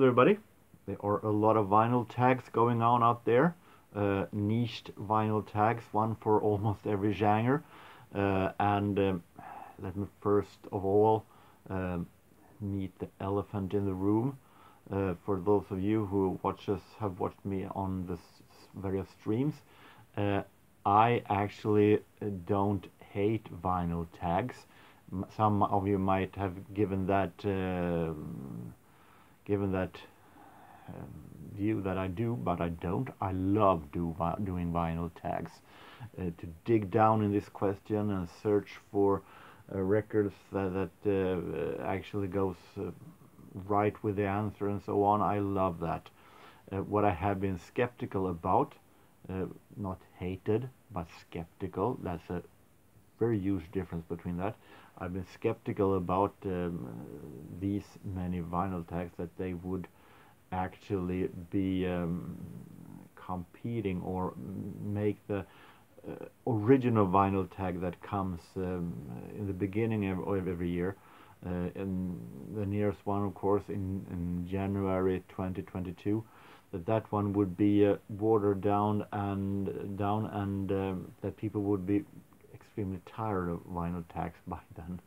everybody. There are a lot of vinyl tags going on out there. Niched vinyl tags, one for almost every genre. Let me first of all meet the elephant in the room. For those of you who have watched me on the various streams, I actually don't hate vinyl tags. Some of you might have given that view that I do, but I don't. I love doing vinyl tags. To dig down in this question and search for records that actually goes right with the answer and so on. I love that. What I have been skeptical about, not hated, but skeptical, that's a very huge difference between that. I've been skeptical about these many vinyl tags, that they would actually be competing or make the original vinyl tag that comes in the beginning of every year. And the nearest one, of course, in January 2022, that one would be watered down and that people would be extremely tired of vinyl tags by then.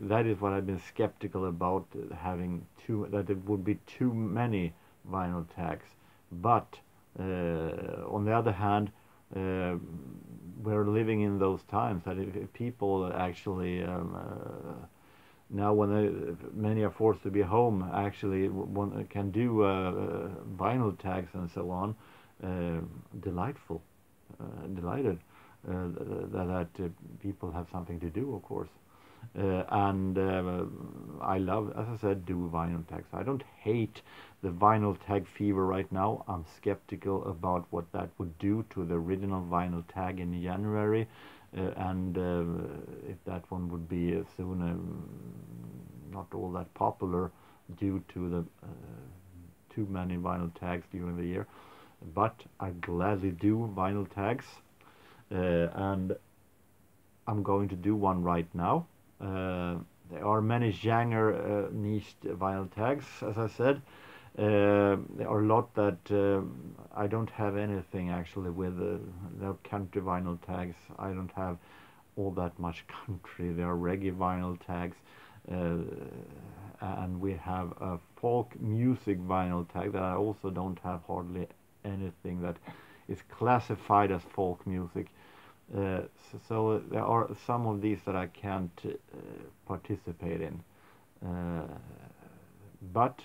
That is what I've been skeptical about, that it would be too many vinyl tags. But on the other hand, we're living in those times that if people actually now when many are forced to be home, actually can do vinyl tags and so on, delighted that people have something to do, of course. I love, as I said, do vinyl tags. I don't hate the vinyl tag fever right now. I'm skeptical about what that would do to the original vinyl tag in January, if that one would be soon not all that popular due to the too many vinyl tags during the year. But I gladly do vinyl tags, and I'm going to do one right now. There are many genre niched vinyl tags, as I said. There are a lot that I don't have anything actually with. There are country vinyl tags. I don't have all that much country. There are reggae vinyl tags, and we have a folk music vinyl tag that I also don't have hardly anything that is classified as folk music. So there are some of these that I can't participate in, but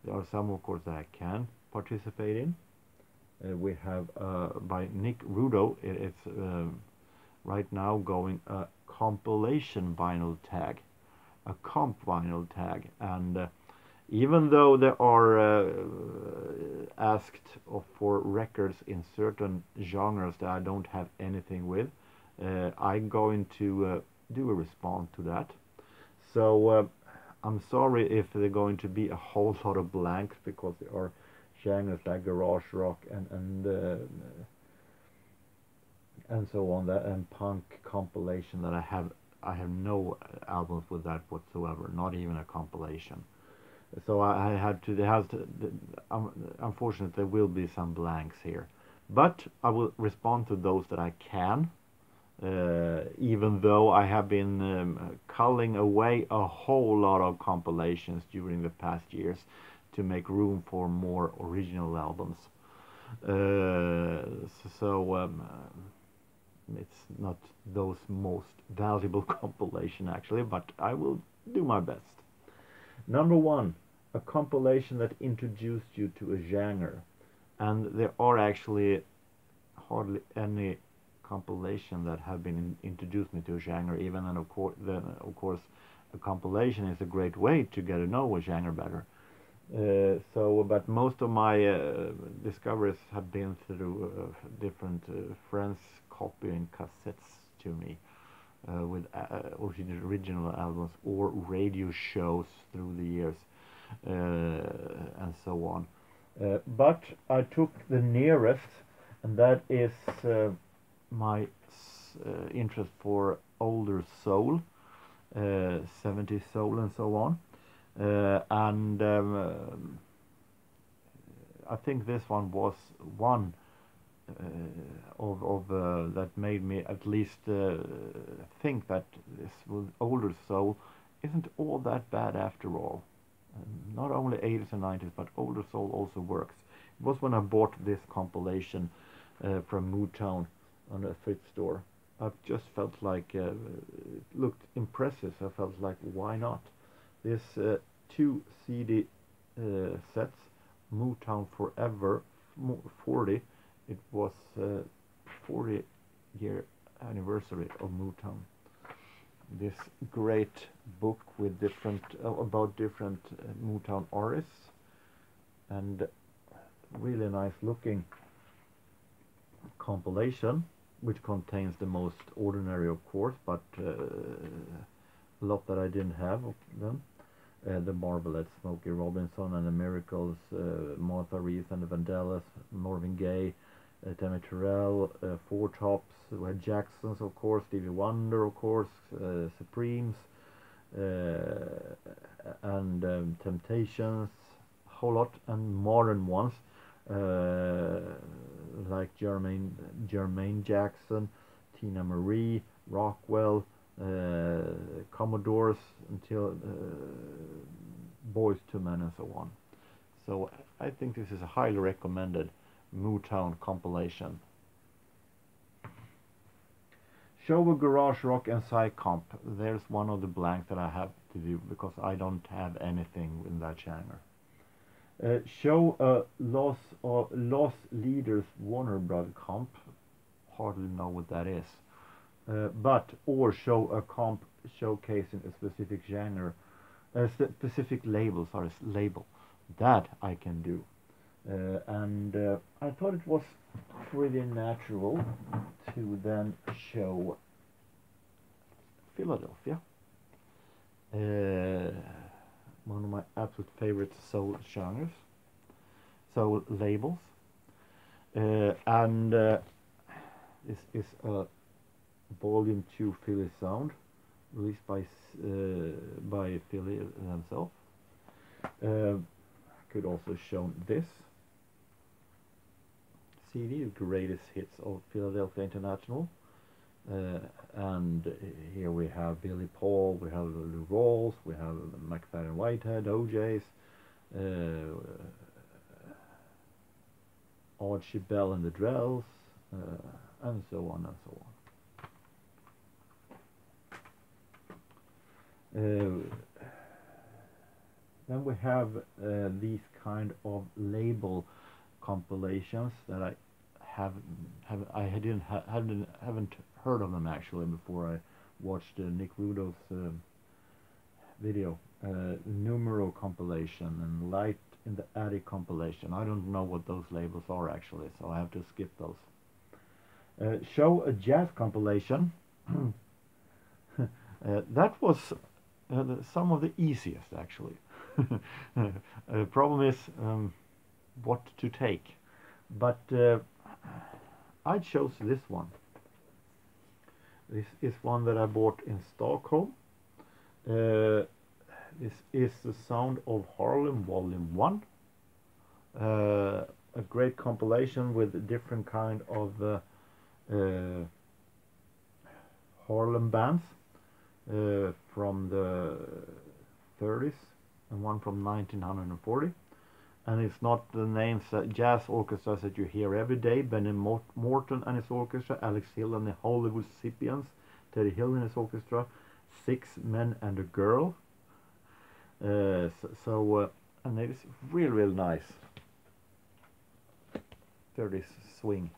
there are some, of course, that I can participate in. We have by Nick Rudow. It's right now going a compilation vinyl tag, a comp vinyl tag, and even though there are asked for records in certain genres that I don't have anything with, I'm going to do a response to that. So I'm sorry if there's going to be a whole lot of blanks, because there are genres like garage rock and so on, that and punk compilation that I have no albums with that whatsoever, not even a compilation. So I had to. Unfortunately, there will be some blanks here, but I will respond to those that I can. Even though I have been culling away a whole lot of compilations during the past years to make room for more original albums. It's not those most valuable compilation actually, but I will do my best. Number one, a compilation that introduced you to a genre, and there are actually hardly any compilation that have been introduced me to a genre. Even and of course, a compilation is a great way to get to know a genre better. But most of my discoveries have been through different friends copying cassettes to me with original albums or radio shows through the years, and so on. But I took the nearest, and that is my interest for older soul, 70s soul and so on. and I think this one was one of that made me at least think that this was older soul isn't all that bad after all. Not only 80s and 90s, but older soul also works. It was when I bought this compilation from Motown on a thrift store. I just felt like it looked impressive. I felt like, why not? This 2 CD sets, Motown Forever 40. It was 40-year anniversary of Motown. This great book with different about different Motown artists, and really nice looking compilation, which contains the most ordinary, of course, but a lot that I didn't have of them. The Marvelettes, Smokey Robinson and the Miracles, Martha Reeves and the Vandellas, Marvin Gaye, Tammy Terrell, Four Tops, we had Jacksons, of course, Stevie Wonder, of course, Supremes, and Temptations, a whole lot, and modern ones like Jermaine Jackson, Tina Marie, Rockwell, Commodores, until Boys II Men and so on. So I think this is a highly recommended Motown compilation. Show a garage rock and psych comp. There's one of the blanks that I have to do because I don't have anything in that genre. Show a Lost Leaders Warner Brother comp. Hardly know what that is. Or show a comp showcasing a specific genre, specific label. That I can do. And I thought it was pretty natural to then show Philadelphia, one of my absolute favorite soul genres, soul labels, and this is a Volume 2 Philly sound released by Philly himself. Could also show this CD, Greatest Hits of Philadelphia International, and here we have Billy Paul, we have Lou Rawls, we have McFadden Whitehead, OJs, Archie Bell and the Drells, and so on and so on. Then we have these kind of label compilations that I haven't heard of them actually before I watched Nick Rudow's video, Numero compilation and Light in the Attic compilation. I don't know what those labels are actually, so I have to skip those. Show a jazz compilation. That was some of the easiest actually. Problem is what to take, but I chose this one. This is one that I bought in Stockholm. This is the Sound of Harlem Volume 1, a great compilation with different kind of Harlem bands from the 30s and one from 1940, and it's not the names jazz orchestras that you hear every day. Benny Morton and his orchestra, Alex Hill and the Hollywood Sipians, Teddy Hill and his orchestra, Six Men and a Girl. And it is really nice 30s swing.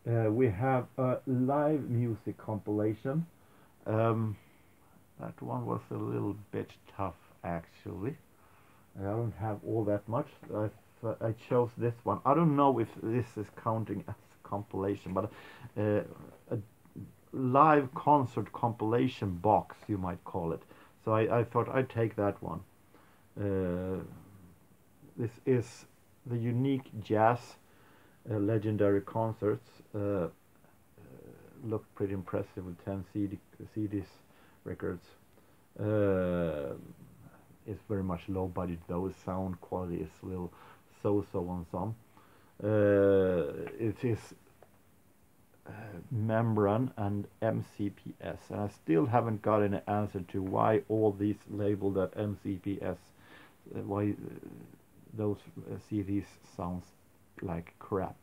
We have a live music compilation. That one was a little bit tough actually. I don't have all that much. I chose this one. I don't know if this is counting as a compilation, but a live concert compilation box, you might call it. So I thought I'd take that one. This is the unique jazz legendary concerts. Looked pretty impressive with 10 CDs records, It's very much low budget though. Sound quality is a little so-so on some. It is membrane and MCPS, and I still haven't got an answer to why all these labeled at MCPS, why those CDs sounds like crap.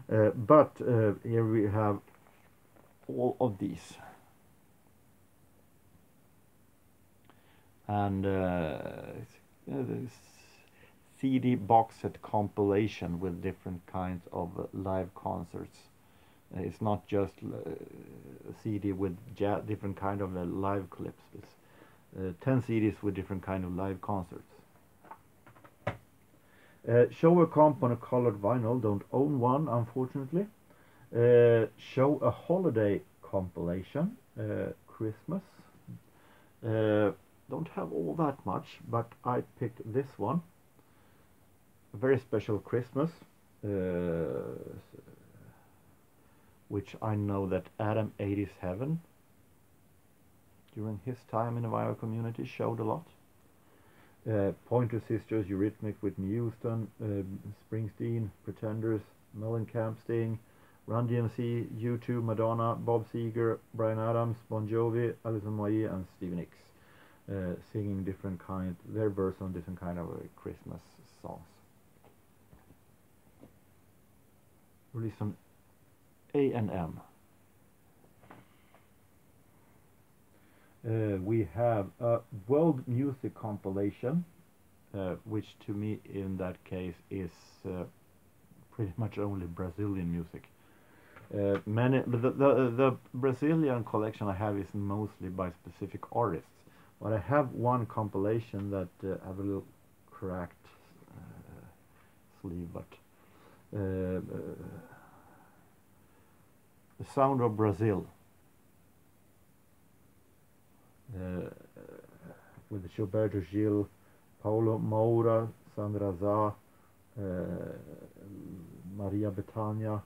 But here we have all of these, and this CD box set compilation with different kinds of live concerts. It's not just a CD with different kind of live clips. It's 10 CDs with different kind of live concerts. Show a comp on a colored vinyl. Don't own one, unfortunately. Show a holiday compilation. Christmas. Don't have all that much, but I picked this one. A very special Christmas, which I know that Adam 87 during his time in the vinyl community showed a lot. Pointer Sisters, Eurythmics, Whitney Houston, Springsteen, Pretenders, Mellencamp, Sting, Run DMC, U2, Madonna, Bob Seger, Bryan Adams, Bon Jovi, Alison Moyet, and Stevie Nicks, singing different kind, their version on different kind of Christmas songs. Released on A&M. We have a world music compilation, which to me in that case is pretty much only Brazilian music. The Brazilian collection I have is mostly by specific artists, but I have one compilation that have a little cracked sleeve, but The Sound of Brazil, with Gilberto Gil, Paulo Moura, Sandra Zá, Maria Bethânia,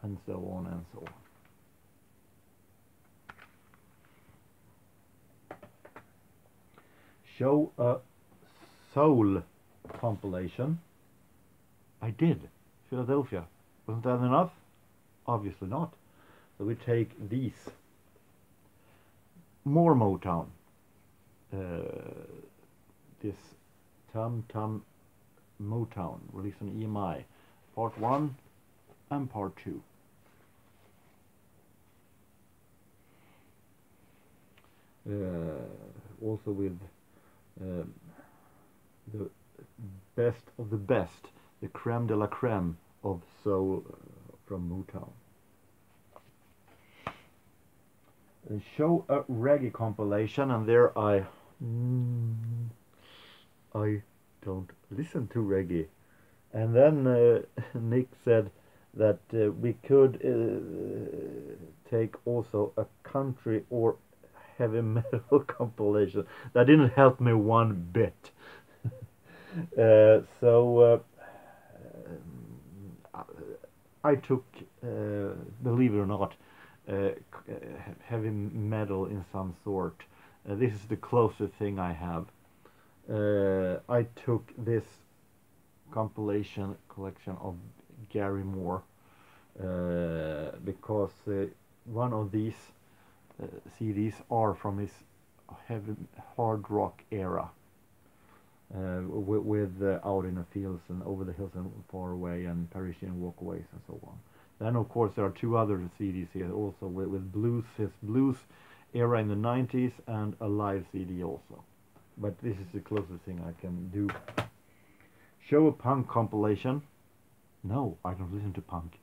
and so on and so on. Show a soul compilation. I did. Philadelphia. Wasn't that enough? Obviously not. So we take these. More Motown. This Tum Tum Motown, released on EMI, Part 1 and Part 2. Also with the best of the best, the creme de la creme of soul from Motown. Show a reggae compilation, and there I don't listen to reggae. And then Nick said that we could take also a country or heavy metal compilation. That didn't help me one bit. So I took, believe it or not, heavy metal in some sort. This is the closest thing I have. I took this compilation collection of Gary Moore because one of these CDs are from his heavy hard rock era, with Out in the Fields and Over the Hills and Far Away and Parisian Walkaways and so on. Then of course there are two other CDs here also with blues, his blues era in the 90s, and a live CD also. But this is the closest thing I can do. Show a punk compilation. No, I don't listen to punk.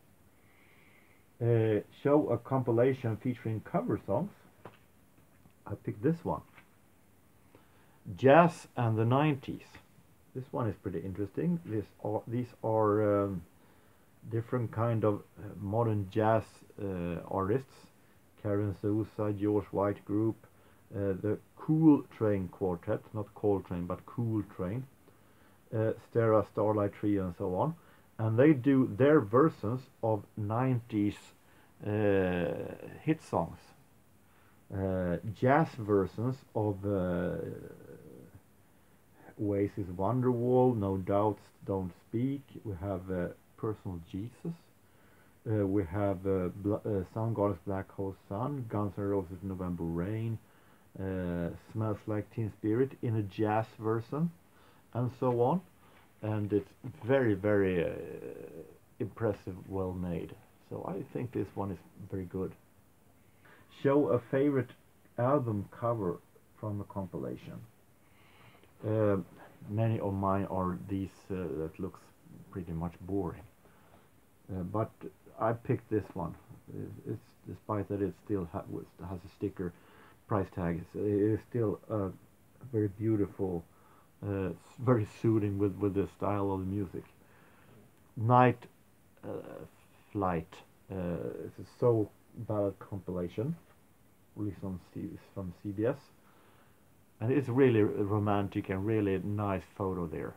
Show a compilation featuring cover songs. I picked this one. Jazz and the 90s. This one is pretty interesting. These are different kind of modern jazz artists. Karen Sousa, George White Group, the Cool Train Quartet, not Coltrane but Cool Train, Stera Starlight Trio, and so on. And they do their versions of 90s hit songs. jazz versions of Oasis Wonderwall, No Doubts Don't Speak. We have Personal Jesus. We have Soundgarden's Black Hole Sun, Guns N' Roses November Rain, Smells Like Teen Spirit in a jazz version, and so on. And it's very, very impressive, well made. So I think this one is very good. Show a favorite album cover from a compilation. Many of mine are these that looks pretty much boring. But I picked this one. It's despite that it still has a sticker price tag. It is still a very beautiful, very soothing with the style of the music. Night Flight. It's a soul ballad compilation released on from CBS, and it's really romantic and really nice photo there.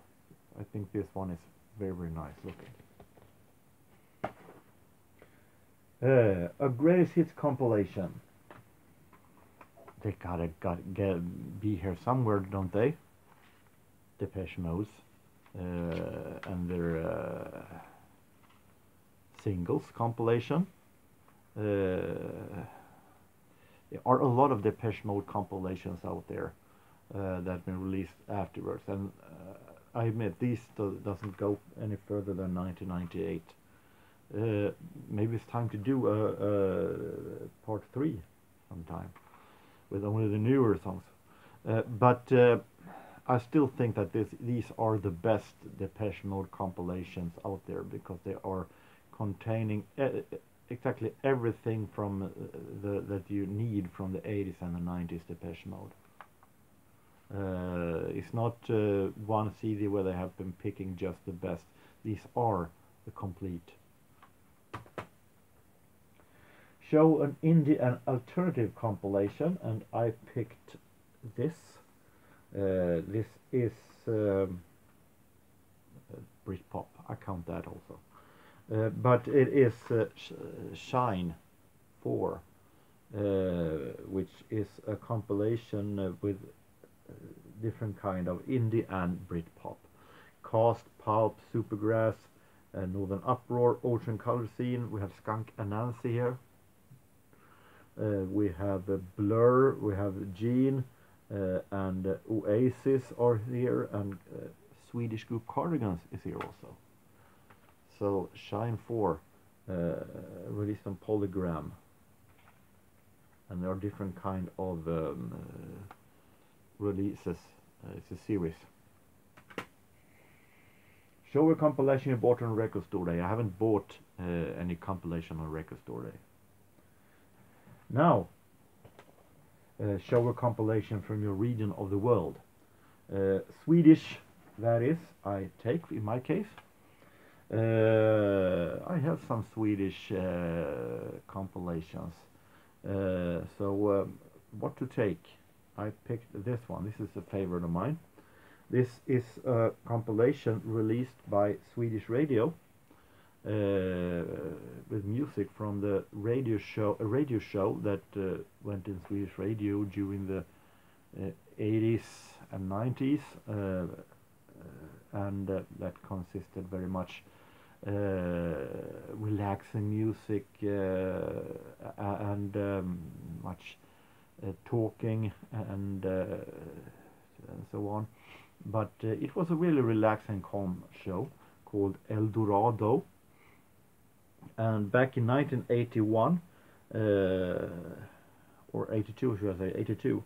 I think this one is very, very nice looking. A greatest hits compilation. They gotta be here somewhere, don't they? Depeche Mode and their singles compilation. There are a lot of Depeche Mode compilations out there that have been released afterwards, and I admit these doesn't go any further than 1998. Maybe it's time to do a part 3 sometime with only the newer songs. But I still think that these are the best Depeche Mode compilations out there, because they are containing exactly everything from that you need from the 80s and the 90s Depeche Mode. It's not one CD where they have been picking just the best. These are the complete. Show an indie and alternative compilation, and I picked this. This is Britpop. I count that also. But it is Shine 4, which is a compilation with different kind of indie and Britpop. Cast, Pulp, Supergrass, Northern Uproar, Ocean Color Scene. We have Skunk Anansi here. We have Blur, we have Gene, and Oasis are here, and Swedish group Cardigans is here also. So Shine 4, released on Polygram, and there are different kind of releases. It's a series. Show a compilation you bought on a record store day. I haven't bought any compilation on a record store day. Now, show a compilation from your region of the world. Swedish, that is, I take in my case. I have some Swedish compilations. So what to take? I picked this one. This is a favorite of mine. This is a compilation released by Swedish radio, with music from the radio show, a radio show that went in Swedish radio during the 80s and 90s, and that consisted very much relaxing music and much talking and so on. But it was a really relaxing, calm show called El Dorado. And back in 1981, or 82, should I say, 82,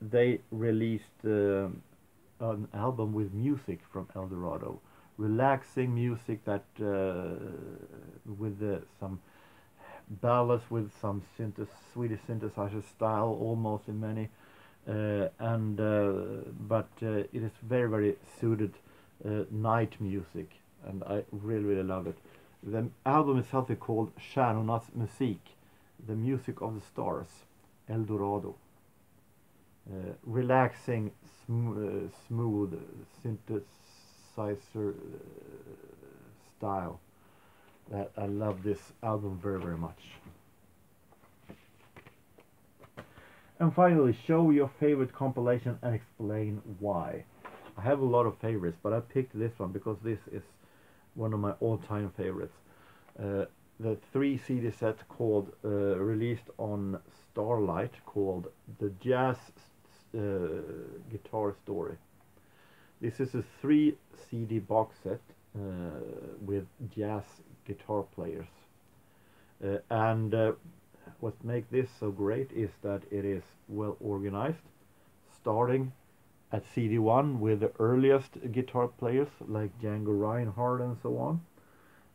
they released an album with music from El Dorado. Relaxing music that with some ballads with some Swedish synthesizer style almost in many, but it is very, very suited night music, and I really, really love it. The album itself is called Stjärnornas musik, the music of the stars, El Dorado. Relaxing, smooth synthesizer style. That I love this album very, very much. And finally, show your favorite compilation and explain why. I have a lot of favorites, but I picked this one because this is one of my all-time favorites. The 3 CD set called released on Starlight, called the Jazz Guitar Story. This is a 3 CD box set with jazz guitar players, and what makes this so great is that it is well organized, starting at CD1 with the earliest guitar players like Django Reinhardt and so on,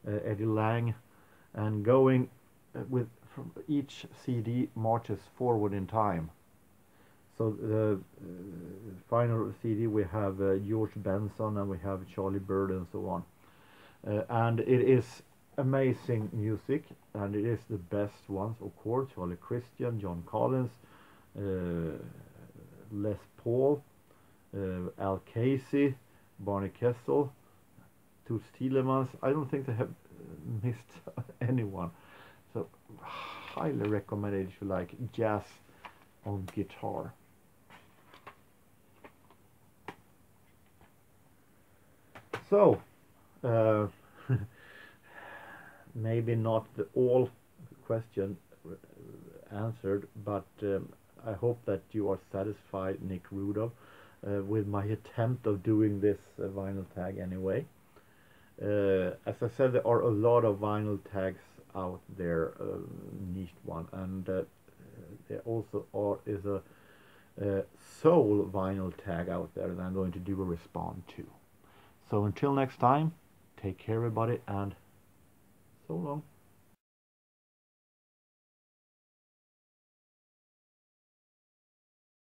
Eddie Lang, and going with from each CD marches forward in time. So the final CD we have George Benson, and we have Charlie Bird and so on, and it is amazing music, and it is the best ones, of course. Charlie Christian, John Collins, Les Paul, Al Casey, Barney Kessel, Toots Thielemans. I don't think they have missed anyone. So highly recommended if you like jazz on guitar. So maybe not all question answered, but I hope that you are satisfied, Nick Rudow, with my attempt of doing this vinyl tag anyway. As I said, there are a lot of vinyl tags out there, niche one, and there also is a soul vinyl tag out there that I'm going to do a respond to. So until next time, take care everybody, and so long.